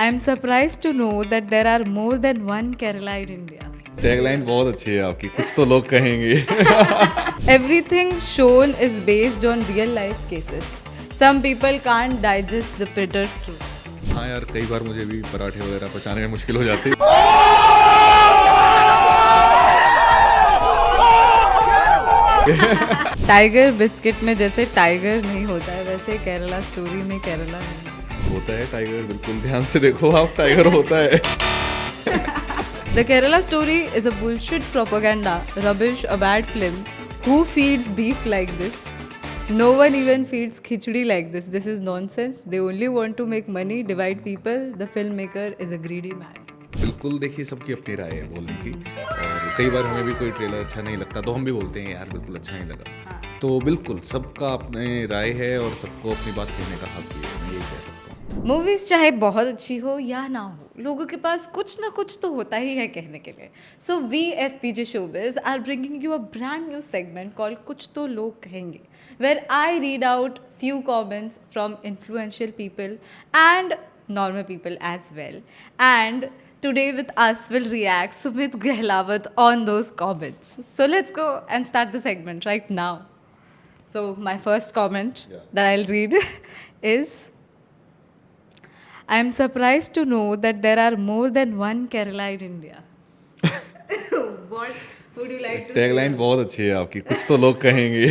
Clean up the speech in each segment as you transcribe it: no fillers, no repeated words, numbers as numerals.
I'm surprised to know that there are more than one Kerala in India. Tagline बहुत अच्छी है आपकी, कुछ तो लोग कहेंगे। Everything shown is based on real life cases. Some people can't digest the bitter truth. हाँ यार, कई बार मुझे भी पराठे वगैरह पचाने में मुश्किल हो जाती है। टाइगर बिस्किट में जैसे टाइगर नहीं होता है वैसे केरला स्टोरी में केरला नहीं होता है टाइगर, बिल्कुल ध्यान से देखो आप, टाइगर होता है। The Kerala story is a bullshit propaganda, rubbish, a bad film. Who feeds beef like this? No one even feeds khichdi like this. This is nonsense. They only want to make money, divide people. The filmmaker is a greedy man. बिल्कुल, देखिए सबकी अपनी राय है बोलने की, और कई बार हमें भी कोई ट्रेलर अच्छा नहीं लगता तो हम भी बोलते हैं यार बिल्कुल अच्छा नहीं लगा। तो बिल्कुल सबका अपनी राय है और सबको अपनी बात कहने का हक भी है, मैं यही कह सकता हूँ। मूवीज चाहे बहुत अच्छी हो या ना हो, लोगों के पास कुछ ना कुछ तो होता ही है कहने के लिए. So we FPJ Showbiz are bringing you a brand new segment called कुछ तो लोग कहेंगे, where I read out few comments from influential people and normal people as well. And today with us will react Sumit Gehlawat on those comments. So let's go and start the segment right now. So my first comment that I'll read is, I am surprised to know that there are more than one Kerala in India. What would you like to tagline बहुत अच्छी है आपकी, कुछ तो लोग कहेंगे।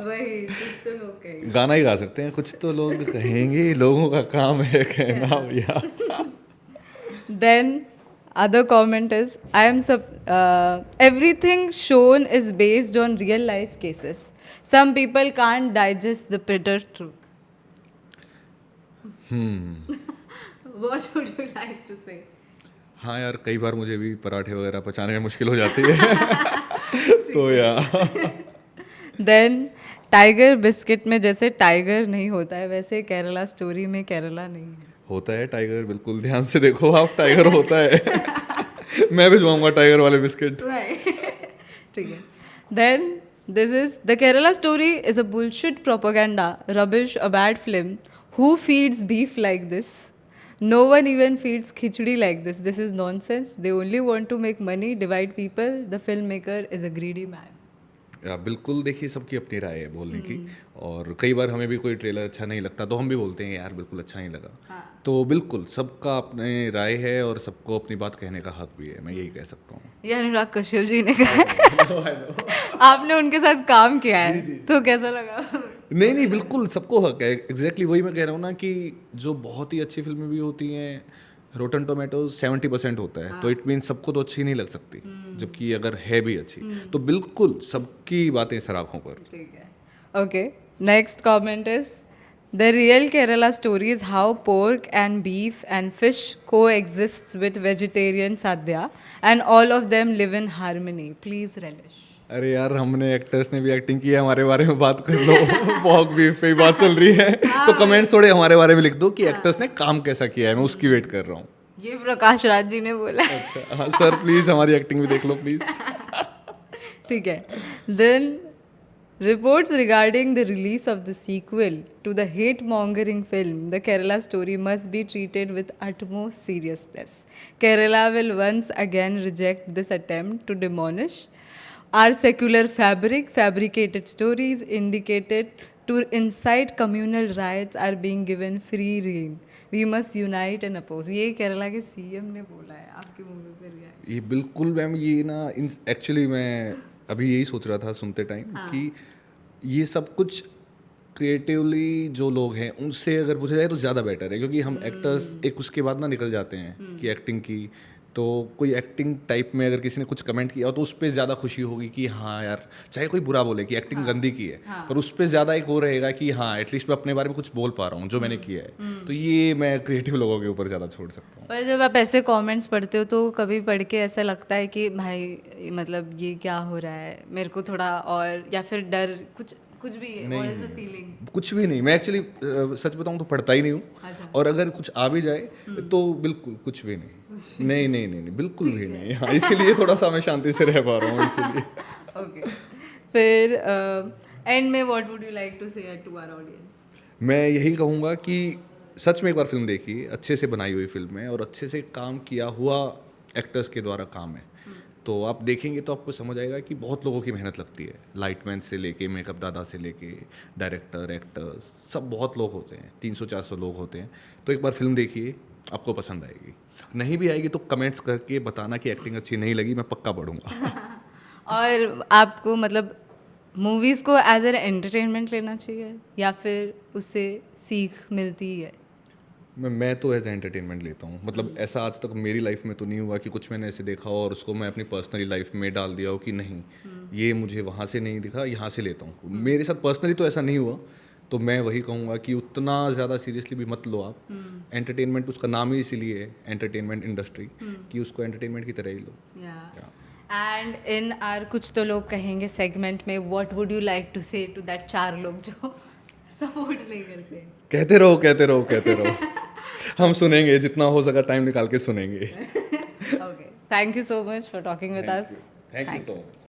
वही कुछ तो लोग कहेंगे. गाना ही गा सकते हैं, कुछ तो लोग कहेंगे, लोगों का काम है कहना भैया। Then other comment is, everything shown is based on real life cases. Some people can't digest the bitter truth. What would you like to say? हाँ यार, कई बार मुझे भी पराठे वगैरह पचाने में मुश्किल हो जाती है। तो यार Then टाइगर बिस्किट में जैसे टाइगर नहीं होता है वैसे केरला स्टोरी में केरला नहीं है. होता है टाइगर, बिल्कुल ध्यान से देखो आप, टाइगर होता है। मैं भिजवाऊंगा टाइगर वाले बिस्किट। ठीक है. Then this is the Kerala story is a bullshit propaganda, rubbish, a bad film. Who feeds beef like this? No one even feeds khichdi like this. This is nonsense. They only want to make money, divide people. The filmmaker is a greedy man. या बिल्कुल, देखिए सबकी अपनी राय है बोलने की, और कई बार हमें भी कोई ट्रेलर अच्छा नहीं लगता तो हम भी बोलते हैं यार बिल्कुल अच्छा नहीं लगा। तो बिल्कुल सबका अपनी राय है और सबको अपनी बात कहने का हक भी है, मैं यही कह सकता हूँ। ये अनुराग कश्यप जी ने कहा है. आपने उनके साथ काम किया है तो कैसा लगा? नहीं नहीं, बिल्कुल सबको हक है, एग्जैक्टली वही मैं कह रहा हूँ ना कि जो बहुत ही अच्छी फिल्में भी होती हैं, रोटन टोमेटोज 70% होता है, तो इट मीन सबको तो अच्छी नहीं लग सकती, जबकि अगर है भी अच्छी तो बिल्कुल सबकी बातें सराखों पर। ठीक है. Okay. Next comment is, the real Kerala story is how pork and beef and fish coexists with vegetarian sadhya and all of them live in harmony. Please relish. अरे यार, हमने एक्टर्स ने भी एक्टिंग की है, हमारे बारे में बात कर लो। पॉक बीफ पे ही बात चल रही है, तो कमेंट्स थोड़े हमारे बारे में लिख दो कि एक्टर्स ने काम कैसा किया है, मैं उसकी वेट कर रहा हूँ। ये प्रकाश राज जी ने बोला है. अच्छा हाँ सर, प्लीज़ हमारी एक्टिंग भी देख लो प्लीज़। ठीक है. Then reports regarding the release of the sequel to the hate-mongering film, The Kerala Story, must be treated with utmost seriousness. Kerala will once again reject this attempt to demolish our secular fabric. Fabricated stories indicated to incite communal riots are being given free rein. We must unite and oppose. ये केरला के CM ने बोला है आपकी movie पे react. ये बिल्कुल ma'am, ये ना एक्चुअली मैं अभी यही सोच रहा था सुनते टाइम कि ये सब कुछ क्रिएटिवली जो लोग हैं उनसे अगर पूछा जाए तो ज़्यादा बेटर है, क्योंकि हम एक्टर्स एक उसके बाद ना निकल जाते हैं कि एक्टिंग की, तो कोई एक्टिंग टाइप में अगर किसी ने कुछ कमेंट किया तो उस पर ज़्यादा खुशी होगी कि हाँ यार, चाहे कोई बुरा बोले कि एक्टिंग गंदी की है, पर उस पर ज़्यादा एक वो रहेगा कि हाँ एटलीस्ट मैं अपने बारे में कुछ बोल पा रहा हूँ जो मैंने किया है। तो ये मैं क्रिएटिव लोगों के ऊपर ज़्यादा छोड़ सकता हूँ। पर जब आप ऐसे कमेंट्स पढ़ते हो तो कभी पढ़ के ऐसा लगता है कि भाई मतलब ये क्या हो रहा है, मेरे को थोड़ा, और या फिर डर कुछ भी है? What is the feeling? कुछ भी नहीं, मैं एक्चुअली सच बताऊँ तो पढ़ता ही नहीं हूँ, और अगर कुछ आ भी जाए तो बिल्कुल कुछ भी नहीं। नहीं नहीं नहीं नहीं, बिल्कुल भी नहीं। हाँ, इसीलिए थोड़ा सा मैं शांति से रह पा रहा हूँ इसीलिए। ओके. फिर एंड में what would you like to say to our audience? मैं यही कहूँगा कि सच में एक बार फिल्म देखी, अच्छे से बनाई हुई फिल्म है और अच्छे से काम किया हुआ एक्टर्स के द्वारा काम है, तो आप देखेंगे तो आपको समझ आएगा कि बहुत लोगों की मेहनत लगती है, लाइटमैन से लेके मेकअप दादा से लेके डायरेक्टर, एक्टर्स, सब बहुत लोग होते हैं, 300-400 लोग होते हैं। तो एक बार फिल्म देखिए, आपको पसंद आएगी। नहीं भी आएगी तो कमेंट्स करके बताना कि एक्टिंग अच्छी नहीं लगी, मैं पक्का पढ़ूंगा। और आपको मतलब मूवीज़ को एज एन एंटरटेनमेंट लेना चाहिए या फिर उससे सीख मिलती है? मैं तो एज एंटरटेनमेंट लेता हूँ, मतलब ऐसा आज तक मेरी लाइफ में तो नहीं हुआ कि कुछ मैंने ऐसे देखा हो और उसको मैं अपनी पर्सनली लाइफ में डाल दिया हो कि नहीं ये मुझे वहाँ से नहीं दिखा, यहाँ से लेता हूँ। मेरे साथ पर्सनली तो ऐसा नहीं हुआ, तो मैं वही कहूँगा कि उतना ज़्यादा सीरियसली भी मत लो आप। एंटरटेनमेंट उसका नाम ही इसीलिए है एंटरटेनमेंट इंडस्ट्री, कि उसको एंटरटेनमेंट की तरह ही लो। एंड इन आर कुछ तो लोग कहेंगे सेगमेंट में, what would you like to say to that 4 लोग जो सपोर्ट नहीं करते? कहते रहो कहते रहो कहते रहो, हम सुनेंगे, जितना हो सका टाइम निकाल के सुनेंगे। Okay, thank you so much for talking with us. Thank you so much.